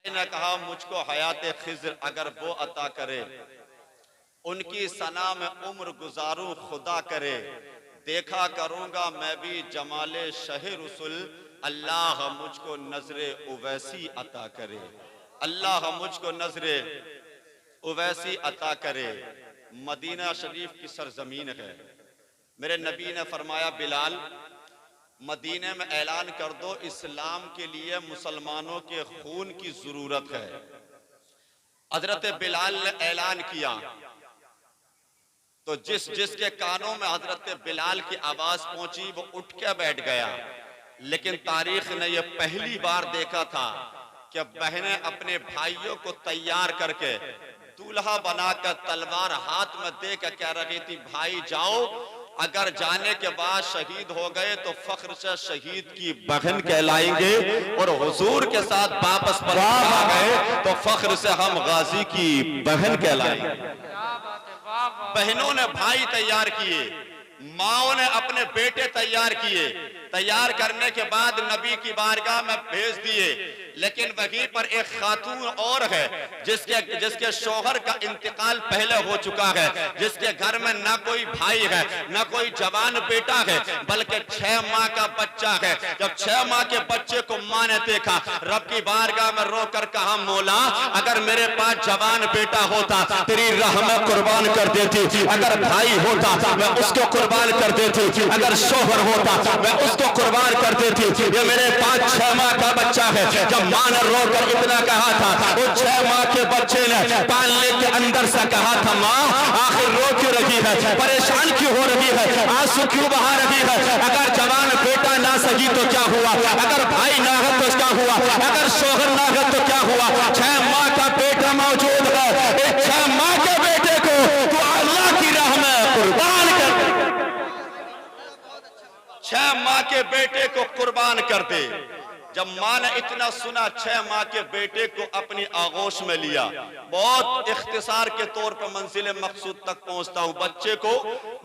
ने कहा मुझको हयात खिज़्र अगर वो अता करे, उनकी सना में उम्र गुजारूं खुदा करे, देखा करूंगा मैं भी जमाले शहे रसूल, अल्लाह मुझको नजरे उवैसी अता करे, अल्लाह मुझको नजरे उवैसी अता करे। मदीना शरीफ की सरजमीन है। मेरे नबी ने फरमाया बिलाल मदीने में ऐलान कर दो इस्लाम के लिए मुसलमानों के खून की जरूरत है। हजरत बिलाल ने ऐलान किया तो जिसके कानों में हजरत बिलाल की आवाज पहुंची वो उठ के बैठ गया। लेकिन तारीख ने यह पहली बार देखा था कि बहनें अपने भाइयों को तैयार करके दूल्हा बनाकर तलवार हाथ में देकर कह रही थी भाई जाओ, अगर जाने के बाद शहीद हो गए तो फख्र से शहीद की बहन कहलाएंगे, और हुजूर के साथ वापस पर आ गए तो फख्र से हम गाजी की बहन कहलाएंगे। बहनों ने भाई तैयार किए, माओ ने अपने बेटे तैयार किए, तैयार करने के बाद नबी की बारगाह में भेज दिए। लेकिन वहीं पर एक खातून और है जिसके शौहर का इंतकाल पहले हो चुका है, जिसके घर में ना कोई भाई है ना कोई जवान बेटा है, बल्कि 6 माह का बच्चा है। जब 6 माह के बच्चे को मां ने देखा, रब की बारगाह में रोकर कहा मौला अगर मेरे पास जवान बेटा होता तेरी राह में कुर्बान कर देती, अगर भाई होता मैं उसको कुर्बान कर देती, अगर शौहर होता मैं उसको कुर्बान कर देती। ये मेरे पास 6 माह का बच्चा है। जब मां ने रोकर इतना कहा था, वो 6 माह के बच्चे ने पालने के अंदर से कहा था मां आखिर रो क्यों रही है, परेशान क्यों हो रही है, आंसू क्यों बहा रही है, अगर जवान बेटा ना सही तो क्या हुआ, अगर भाई ना है तो क्या हुआ, अगर शौहर ना है तो क्या हुआ, 6 माह का बेटा मौजूद है, एक 6 माह के बेटे को तो अल्लाह की राह में कुर्बान कर, 6 माह के बेटे को कुर्बान कर दे। जब मां ने इतना सुना 6 माह के बेटे को अपनी आगोश में लिया। बहुत इख्तिसार के तौर पर मंजिल मकसूद तक पहुंचता हूं। बच्चे को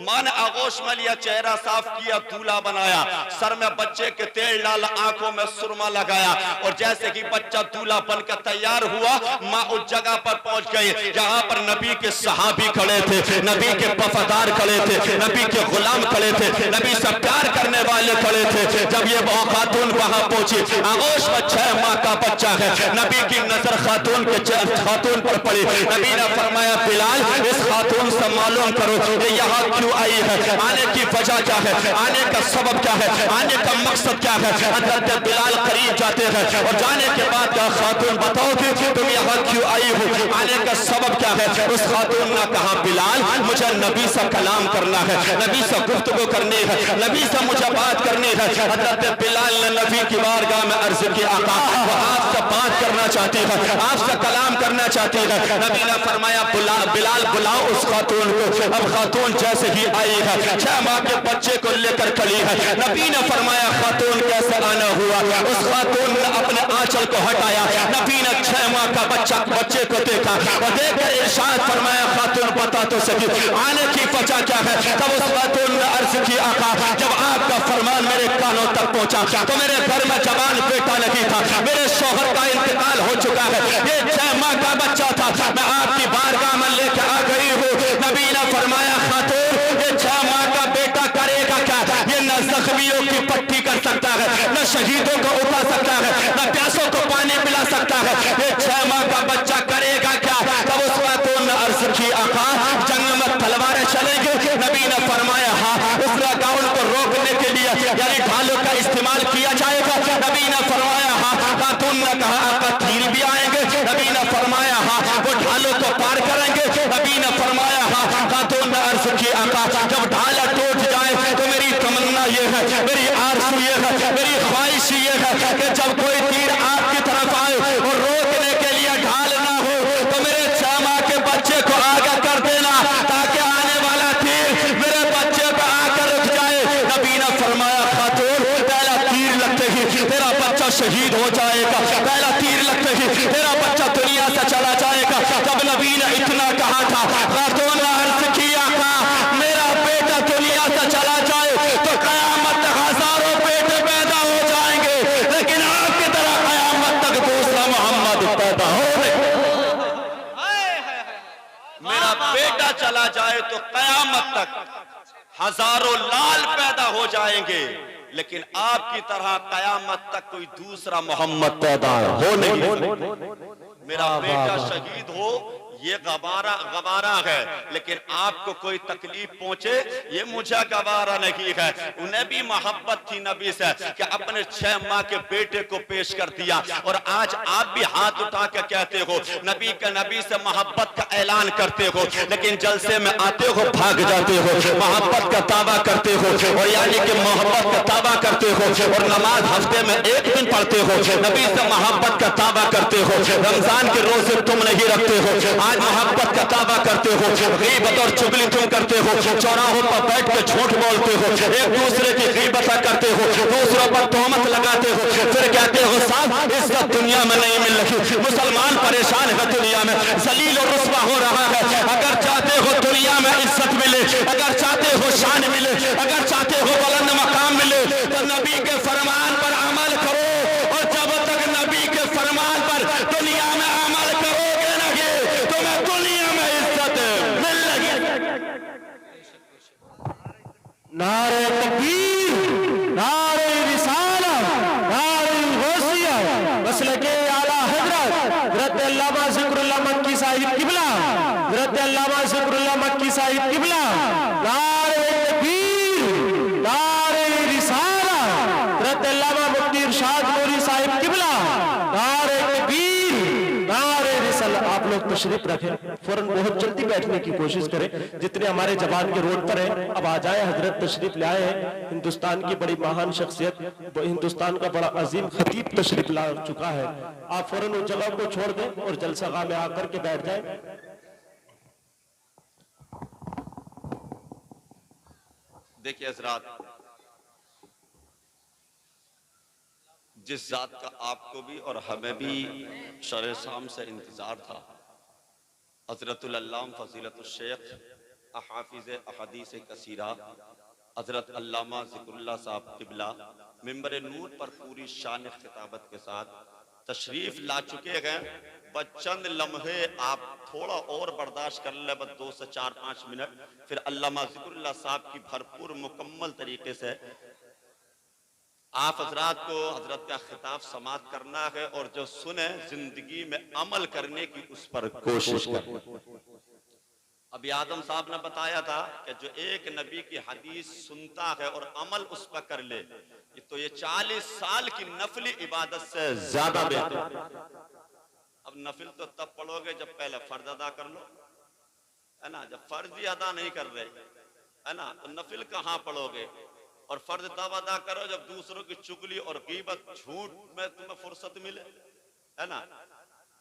मां ने आगोश में लिया, चेहरा साफ किया, दूल्हा बनाया, सर में बच्चे के तेल डाला, आंखों में सुरमा लगाया, और जैसे कि बच्चा दूल्हा बनकर तैयार हुआ मां उस जगह पर पहुंच गई जहां पर नबी के सहाबी खड़े थे, नबी के वफादार खड़े थे, नबी के गुलाम खड़े थे, नबी से प्यार करने वाले खड़े थे। जब ये खातून वहां पहुंची, आगोश में 6 माह का बच्चा है, नबी की नजर खातून पर पड़ी। नबी ने फरमाया बिलाल इस खातून से मालूम करो ये यहाँ क्यों आई है, आने की वजह क्या है, आने का सबब क्या है, आने का मकसद क्या है। हजरत बिलाल करीब जाते हैं और जाने के बाद क्या खातून बताओगे तुम यहाँ क्यों आई हो, आने का सबब क्या है। उस खातून ने कहा बिलाल मुझे नबी से कलाम करना है, नबी से गुफ्तगू करनी है, नबी से मुझे बात करनी है। हजरत बिलाल ने नबी की बारगाह में अर्ज की आका वो आपसे बात करना चाहती है, आपसे कलाम करना चाहती है। नबी ने फरमाया बिलाल बुलाओ उस खातून को। अब खातून जैसे ही आई है 6 माह के बच्चे को लेकर खड़ी है। नबी ने फरमाया खातून कैसे आना हुआ, उस खातून ने अपने आंचल को हटाया, नबी ने 6 माह का बच्चे को देखा और देखकर इरशाद फरमाया खातून बता तो सही आने की वजह क्या है। तब उस खातून ने अर्ज की आका जब आपका फरमान मेरे कानों तक पहुंचा तो मेरे घर में जवान बेटा नहीं था, मेरे शौहर का इंतकाल हो चुका है, ये 6 माह का बच्चा था, मैं आपकी बारगाह में लेकर आ गई हूँ। नबी ने फरमाया खातून ये 6 माह का बेटा करेगा क्या, ये न जख्मियों की पट्टी कर सकता है, न शहीदों को उठा सकता है, न प्यासों को पानी पिला सकता है, ये 6 माह का बच्चा करेगा क्या। तब उस खातून ने अर्ज की आका जंग में तलवारें चलेंगे। नबी ने फरमाया हाँ, उस गाउन को रोकने के लिए यानी ढालों का इस्तेमाल किया जाएगा। नबी ने फरमाया हाँ, खातून ने कहा आपका तीर भी आएंगे। नबी ने फरमाया हाँ, वो ढालों को पार करेंगे। नबी ने फरमाया हाँ, खातून ने अर्ज की आका जब ढाला टूट जाए तो मेरी तमन्ना ये है, मेरी आरज़ू ये है, मेरी ख्वाहिश ये है कि जब कोई तीर आपकी तरफ आए और रोकने के लिए ढाल ना हो तो मेरे 6 माह के बच्चे को आगे कर देना ताकि आने वाला तीर मेरे बच्चे पर आकर रुक जाए। नबी ने फरमाया खातून पहला तीर लगते ही तेरा बच्चा शहीद हो जाएगा, पहला तीर लगते ही तेरा बच्चा दुनिया से चला जाएगा। जब नबी ने इतना कहा था खातून ने अर्ज किया मेरा बेटा दुनिया से चला जाए तो कयामत तक हजारों बेटे पैदा हो जाएंगे, लेकिन आपकी तरह कयामत तक दूसरा मोहम्मद बना जाए तो कयामत तक हजारों लाल पैदा हो जाएंगे, लेकिन आपकी तरह कयामत तक कोई दूसरा मोहम्मद पैदा हो नहीं। मेरा बेटा शहीद हो ये गवारा है, लेकिन आपको कोई तकलीफ पहुंचे ये मुझे गवारा नहीं है। उन्हें भी मोहब्बत थी नबी से कि अपने 6 माह के बेटे को पेश कर दिया, और आज आप भी हाथ उठा के कहते हो नबी से मोहब्बत का ऐलान करते हो, लेकिन जलसे में आते हो भाग जाते हो, मोहब्बत का दावा करते हो, और यानी कि मोहब्बत का दावा करते हो, और नमाज हफ्ते में 1 दिन पढ़ते हो, नबी से मोहब्बत का दावा करते हो, रमजान के रोजे तुम नहीं रखते हो, आज मोहब्बत का दावा करते हो, गीबत और चुगली तुम करते हो, चौराहों पर बैठ के झूठ बोलते हो, एक दूसरे की गीबत करते हो, दूसरों पर तोहमत लगाते हो, फिर कहते हो साहब इज्जत दुनिया में नहीं मिल रही, मुसलमान परेशान है दुनिया में, जलील और रुस्वा हो रहा है। अगर चाहते हो दुनिया में इज्जत मिले, अगर चाहते हो शान मिले, अगर चाहते हो बुलंद मकाम मिले, तो नबी के फरमान पर अमल करो, और जब तक नबी के फरमान पर दुनिया में अमल करोगे नहीं तो मैं दुनिया में इज्जत मिल लगी। नारे तकबीर, नारे रिसालत, नारे गौसिया, मसलके आला हजरत हज़रत अल्लामा ज़िक्रुल्लाह मक्की साहिब किबला, हज़रत अल्लामा ज़िक्रुल्लाह मक्की साहिब किबला, नारे तकबीर, नारे रिसालत, हज़रत अल्लामा मुफ्ती इरशाद नूरी साहिब किबला, नारे तकबीर, नारे रिसालत। आप लोग तशरीफ रखें, फौरन बहुत जल्दी बैठने की कोशिश करें, जितने हमारे जवान के रोड पर हैं अब आ जाए, हजरत तशरीफ लाए हैं। हिंदुस्तान की बड़ी महान शख्सियत, हिंदुस्तान का बड़ा अजीम खतीब तशरीफ ला चुका है। आप फौरन उस जगह को छोड़ दें और जलसागाह में आकर के बैठ जाएं। देखिए हजरात, जिस जात का आपको भी और हमें भी शर शाम से इंतजार था, हजरतुल अल्लाम फजीलतुल शेख हाफिज अहदीस कसीरा हजरत अल्लामा ज़िक्रुल्लाह साहब किबला मिंबर नूर पर पूरी शान खिताबत के साथ तशरीफ ला चुके हैं। बस चंद लम्हे आप थोड़ा और बर्दाश्त कर ले, बस 2 से 4-5 मिनट, फिर अल्लामा ज़िक्रुल्लाह साहब की भरपूर मुकम्मल तरीके से आप हजरात को हजरत का खिताब समात करना है, और जो सुने जिंदगी में अमल करने की उस पर कोशिश करें। अभी आदम साहब ने बताया था कि जो एक नबी की हदीस सुनता है और अमल उस पर कर ले, तो ये 40 साल की नफली इबादत से ज्यादा बेहतर। अब नफिल तो तब पढ़ोगे जब पहले फर्ज अदा कर लो, है ना। जब फर्ज ही अदा नहीं कर रहे, है ना, तो नफिल कहाँ पढ़ोगे। और फर्ज तब अदा करो जब दूसरों की चुगली और गीबत झूठ में तुम्हें फुर्सत मिले, है ना।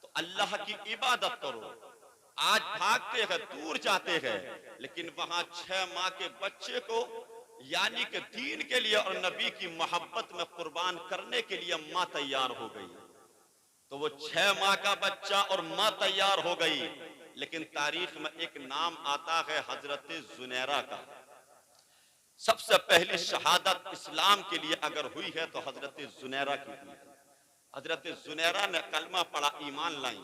तो अल्लाह की इबादत करो। आज भागते हैं, दूर जाते हैं, लेकिन वहां 6 माह के बच्चे को यानी कि दीन के लिए और नबी की मोहब्बत में कुर्बान करने के लिए माँ तैयार हो गई। तो वो 6 माह का बच्चा और माँ तैयार हो गई, लेकिन तारीख में एक नाम आता है हजरत जुनैरा का। सबसे पहली शहादत इस्लाम के लिए अगर हुई है तो हजरत जुनैरा की हुई। हजरत जुनैरा ने कलमा पढ़ा, ईमान लाई।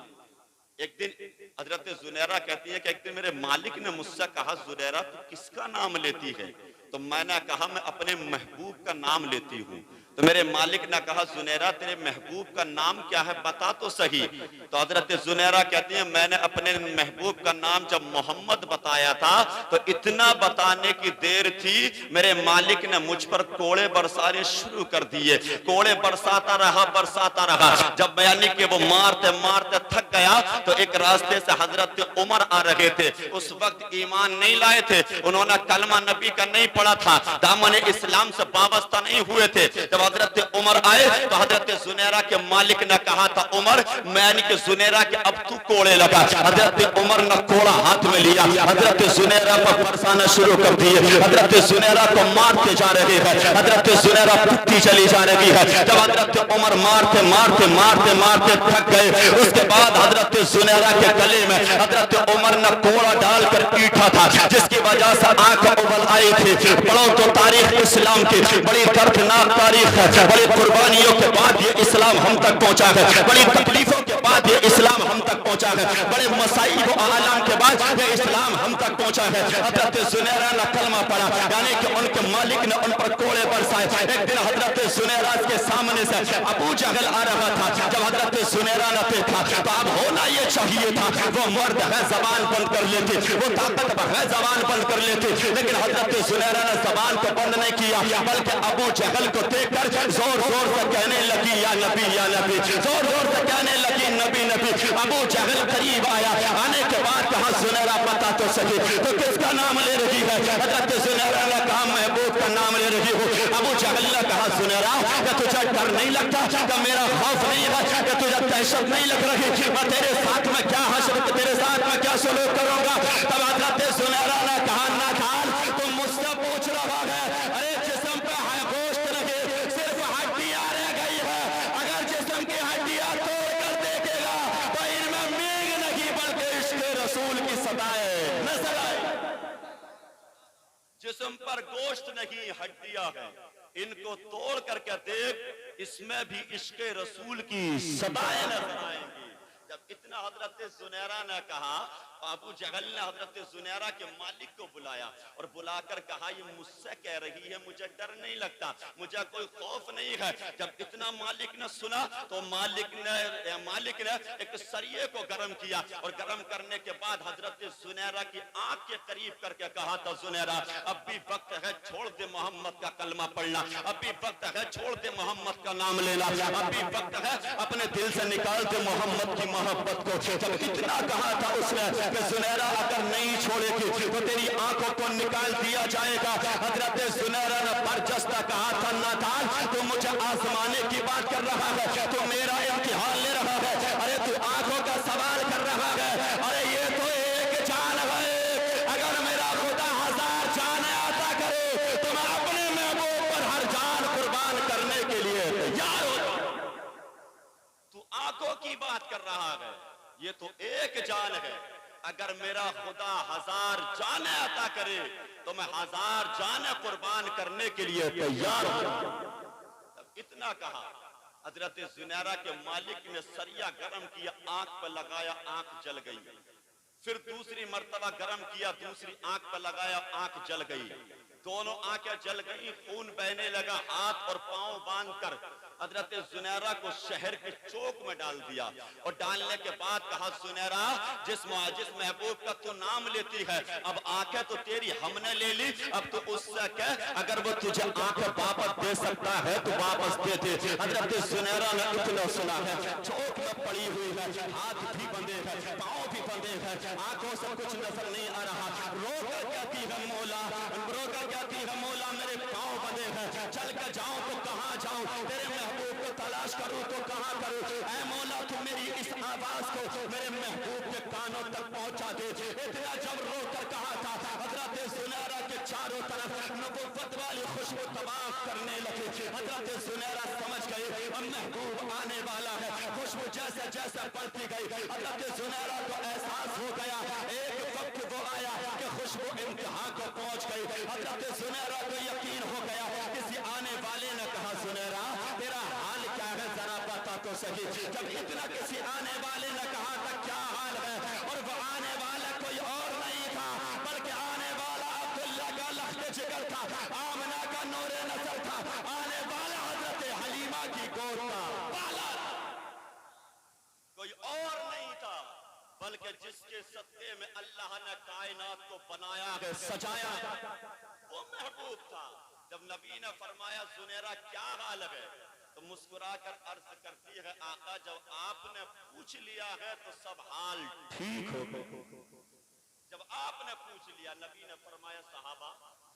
एक दिन हजरत जुनैरा कहती है कि एक दिन मेरे मालिक ने मुझसे कहा, जुनैरा तू किसका नाम लेती है। तो मैंने कहा मैं अपने महबूब का नाम लेती हूँ। तो मेरे मालिक ने कहा, जुनैरा तेरे महबूब का नाम क्या है, बता तो सही। तो हजरत जुनैरा कहती है मैंने अपने महबूब का नाम जब मोहम्मद बताया था तो इतना बताने की देर थी, मेरे मालिक ने मुझ पर कोड़े बरसाने शुरू कर दिए। कोड़े बरसाता रहा। जब यानी कि वो मारते मारते थक गया तो एक रास्ते से हजरत उमर आ रहे थे। उस वक्त ईमान नहीं लाए थे, उन्होंने कलमा नबी का नहीं पढ़ा था, दामन इस्लाम से वाबस्ता नहीं हुए थे। जब हजरत उमर आए तो हजरत जुनैरा के मालिक ने कहा था, उमर मैंने कि जुनैरा के अब तू कोड़े लगा। हजरत उमर ने कोड़ा हाथ में लिया, हजरत जुनैरा पर बरसाना शुरू कर दिए। हजरत जुनैरा को मारते जा रहे हैं, हजरत जुनैरा पिटती चली जा रही है। जब हजरत उमर मारते मारते मारते मारते थक गए, उसके बाद हजरत जुनैरा के गले में हजरत उमर ने कोड़ा डालकर पीटा था, जिसकी वजह से आंख उबल आए थे। पढ़ो तो तारीख इस्लाम की बड़ी दर्दनाक तारीख है। बड़ी कुर्बानियों के बाद ये इस्लाम हम तक पहुंचा है, बड़ी तकलीफों के बाद ये इस्लाम हम तक पहुंचा है, बड़े मसाइब व आलाम के बाद ये इस्लाम हम तक पहुंचा है। हजरत जुनैरा ने कलमा पढ़ा, यानी कि उनके मालिक ने उन पर कोड़े बरसाए। एक दिन हजरत जुनैरा के सामने से अबू जहल आ रहा था। जब हजरत जुनैरा ने देखा तो अब होना ये चाहिए था, वो मर्द है जबान बंद कर लेते, वो ताकतवर है जबान बंद कर लेते, लेकिन हजरत जुनैरा ने जबान को बंद नहीं किया, बल्कि अबू जहल को देखकर जोर जोर से कहने लगी या नबी या नबी, जोर जोर से कहने लगी नबी नबी। अबू जहल करीब आया, आने के बाद कहा जुनैरा बता तो सके, तो किसका नाम ले रही है? हजरत जुनैरा ने कहा महबूब का नाम ले रही हो। अबू जहल ने कहा जुनैरा क्या तुझे डर नहीं लगता, क्या मेरा खौफ नहीं है, क्या तुझे दहशत नहीं लग रही, मैं तेरे साथ में क्या हशर, तेरे साथ में क्या सलूक करूंगा? तब हजरत जुनैरा ने कहा ना खान तुम मुझसे पूछ रहा है, अरे जिस्म पे है गोश्त नहीं, सिर्फ हड्डियां रह गई है, अगर जिस्म की हड्डियां तोड़ कर देखेगा तो इनमें मींग नहीं बल्कि इश्क रसूल की सदाएं नजर आए। जिस्म पर गोश्त नहीं हड्डियां हैं, इनको तोड़ करके देख, इसमें भी इश्क रसूल की सदाएं नजर आएंगी। जब इतना हजरत जुनैरा ने कहा, अबू जहल ने हजरत जुनैरा के मालिक को बुलाया और बुलाकर कहा ये मुझसे कह रही है मुझे डर नहीं लगता, मुझे कोई खौफ नहीं है। जब इतना मालिक ने सुना तो मालिक ने एक सरिये को गर्म किया और गर्म करने के बाद हजरत जुनैरा की आंख के करीब करके कहा था जुनैरा अब भी वक्त है, छोड़ दे मोहम्मद का कलमा पढ़ना, अब भी वक्त है, छोड़ दे मोहम्मद का नाम लेना, अब भी वक्त है, अपने दिल से निकाल दे मोहम्मद की मोहब्बत को। जब इतना कहा था उसने कि जुनैरा अगर नहीं छोड़ेगी तो तेरी आंखों को निकाल दिया जाएगा। हजरत जुनैरा ने बरजस्ता कहा था नादान तू मुझे आजमाने की बात कर रहा है, तू मेरा इम्तिहान ले रहा है, अरे तू आंखों का सवाल कर रहा है, अरे ये तो एक जान है, अगर मेरा खुदा 1000 जान अता करे तो मैं अपने महबूब पर हर जान कुर्बान करने के लिए तैयार हूं। तू आंखों की बात कर रहा है, ये तो एक जान है, अगर मेरा खुदा 1000 जाने अता करे तो मैं 1000 जाने कुर्बान करने के लिए तैयार हूं। तब इतना कहा, हजरत जुनैरा के मालिक ने सरिया गर्म किया, आंख पर लगाया, आंख जल गई, फिर दूसरी मर्तबा गर्म किया, दूसरी आंख पर लगाया, आंख जल गई, दोनों आंखें जल गई, खून बहने लगा। हाथ और पांव बांधकर हजरत जुनैरा को शहर के चौक में डाल दिया और डालने के बाद कहा जुनैरा जिस महबूब का तू नाम लेती है, अब आंखें तो तेरी हमने ले ली, अब तो उससे कह अगर वो तुझे आंखें वापस दे सकता है तो वापस दे दे। हजरत जुनैरा ने इतना सुना है, चौक में पड़ी हुई है, हाथ भी बंधे हैं, पांव भी बंधे हैं, आंखों से कुछ नजर नहीं आ रहा, रोकर कहती है मौला, रोकर कहती है मौला मेरे पांव बंधे हैं, चल कर जाऊं तो कहां जाऊं, तेरे महबूब को तलाश करूं तो कहां करूं, ऐ मौला तू मेरी इस आवाज को मेरे महबूब के कानों तक पहुंचा दे। इतना जब रोकर कहा था, हजरत जुनैरा के चारों तरफ नबुव्वत वाली खुशबू तबाह करने लगी। हजरत जुनैरा समझ गए अब महबूब आने वाला है, खुशबू जैसे जैसे बढ़ती गई, हजरत जुनैरा को एहसास हो गया, एक वक्त वो आया कि खुशबू इंतहा को पहुंच गई। हजरत जुनैरा को यकीन हो गया, किसी आने वाले ने कहा जुनैरा तेरा हाल क्या है जरा बता तो सही। जब इतना किसी आने वाले ने कहा था क्या हाल है, और वो आने वाला कोई और नहीं था बल्कि आने वाला अब्दुल्ला का लख्त जिगर था, आमना का नूरे नजर था, आने वाला हजरत हलीमा की गोद का बाला, कोई और नहीं था बल्कि जिसके सत्ते में अल्लाह ने कायनात को बनाया सजाया वो महबूब था। जब नबी ने फरमाया जुनैरा क्या हाल है, तो मुस्कुराकर अर्ज करती है आका जब आपने पूछ लिया है तो सब हाल ठीक हो गए। जब आपने पूछ लिया, नबी ने फरमाया सहाबा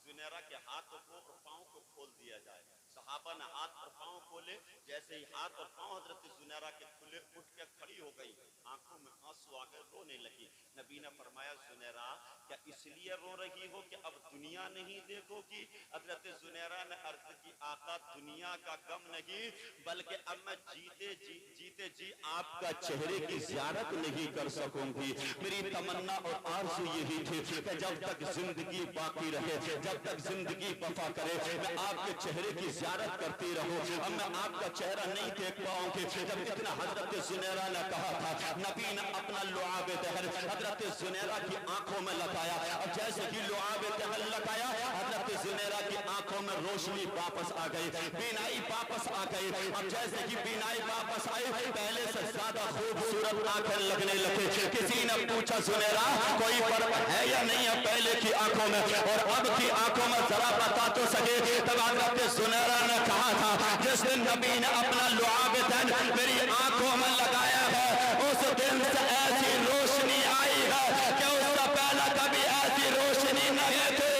जुनैरा के हाथों को और पांव को खोल दिया जाए। सहाबा ने हाथ और पांव खोले, जैसे ही हाथ और पांव हजरत जुनैरा के खुले उठ के खड़ी हो गई, आंखों में आंसू आ गए, रोने लगी। नबी ने फरमाया जुनैरा क्या इसलिए रो रही हो कि अब दुनिया नहीं देखोगी? हजरत जुनैरा ने अर्ज की, आका दुनिया का गम नहीं, बल्कि अब मैं जीते जी आपका चेहरे की ज़ियारत नहीं कर सकूंगी। मेरी तमन्ना और आरज़ू यही थी कि जब तक जिंदगी बाकी रहे, जब तक जिंदगी वफा करे, मैं आपके चेहरे की ज़ियारत करती रहूं। अब मैं आपका चेहरा नहीं देख पाऊंगी। जब इतना हजरत जुनैरा ने कहा था, नबी ने अपना लुआब दहर हजरत जुनैरा की आंखों में लगाया। अब जैसे कि लुआब दहर लगाया, हजरत जुनैरा की आंखों में रोशनी वापस आ गई, बीनाई वापस आ गई। अब जैसे कि बीनाई वापस आई, पहले से ज्यादा खूबसूरत आंखें लगने लगे। किसी ने पूछा, जुनैरा कोई फर्क है या नहीं है पहले की आंखों में और अब की आंखों में, जरा बता तो सके? तब हजरत जुनैरा ने कहा था, जिस दिन नबी ने अपना लुआब दहर मेरी आंखों में लगाया है, उस दिन से ऐसी रोशनी आई है कि उसका पहला कभी ऐसी रोशनी नहीं थी।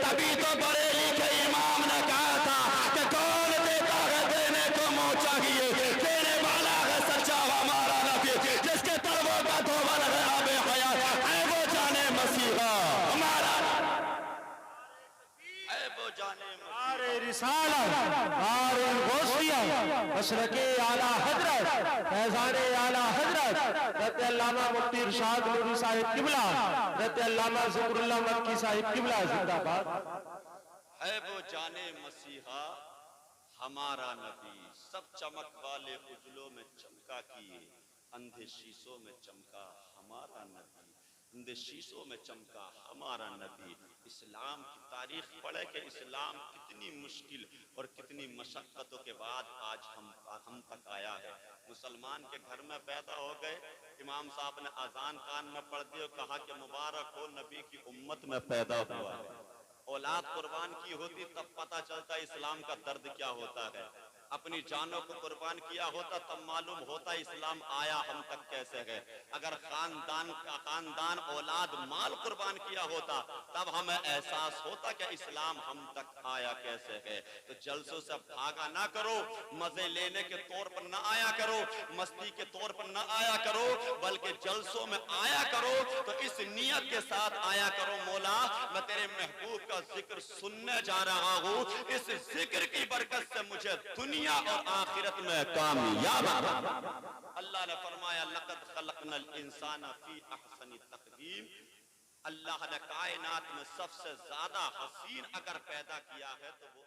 तभी तो बरेली के इमाम ने कहा था कि कौन देता है देने को मुंह चाहिए, देने वाला है सच्चा हमारा नबी, जिसके तलवों का धोबन है आबे हयात, है वो जाने मसीहा हमारा, है वो जाने नारे रिसालत, नारे गौसिया, मशरके आला हजरत, फैज़ाने आला हजरत, हज़रत अल्लामा मुफ्ती इरशाद नूरी साहिब किबला, हज़रत अल्लामा ज़िक्रुल्लाह मक्की साहिब किबला जिंदाबाद। है वो जाने मसीहा हमारा नबी। सब चमक वाले उजलों में चमका किए, अंधे शीशों में चमका हमारा नबी, अंधे शीशों में चमका हमारा नबी। इस्लाम की तारीख पढ़े कि इस्लाम कितनी मुश्किल और कितनी मशक्क़तों के बाद आज हम तक आया है। मुसलमान के घर में पैदा हो गए, इमाम साहब ने अजान कान में पढ़ दी और कहा कि मुबारक हो नबी की उम्मत में पैदा हुआ है। औलाद कुर्बान की होती तब पता चलता इस्लाम का दर्द क्या होता है। अपनी जानों को कुर्बान किया होता तब मालूम होता इस्लाम आया हम तक कैसे है। अगर खानदान औलाद माल कुर्बान किया होता तब हमें एहसास होता कि इस्लाम हम तक आया कैसे है। तो जलसों से भागा ना करो, मजे लेने के तौर पर ना आया करो, मस्ती के तौर पर ना आया करो, बल्कि जलसों में आया करो तो इस नियत के साथ आया करो, मौला मैं तेरे महबूब का जिक्र सुनने जा रहा हूँ, इस जिक्र की बरकत से मुझे दुनिया और आखिरत में कामयाब। अल्लाह ने फरमाया, लक़द खलक़नल इंसाना फी अहसनी तक़वीम। अल्लाह ने कायनात में सबसे ज्यादा हसीन अगर पैदा किया है तो वो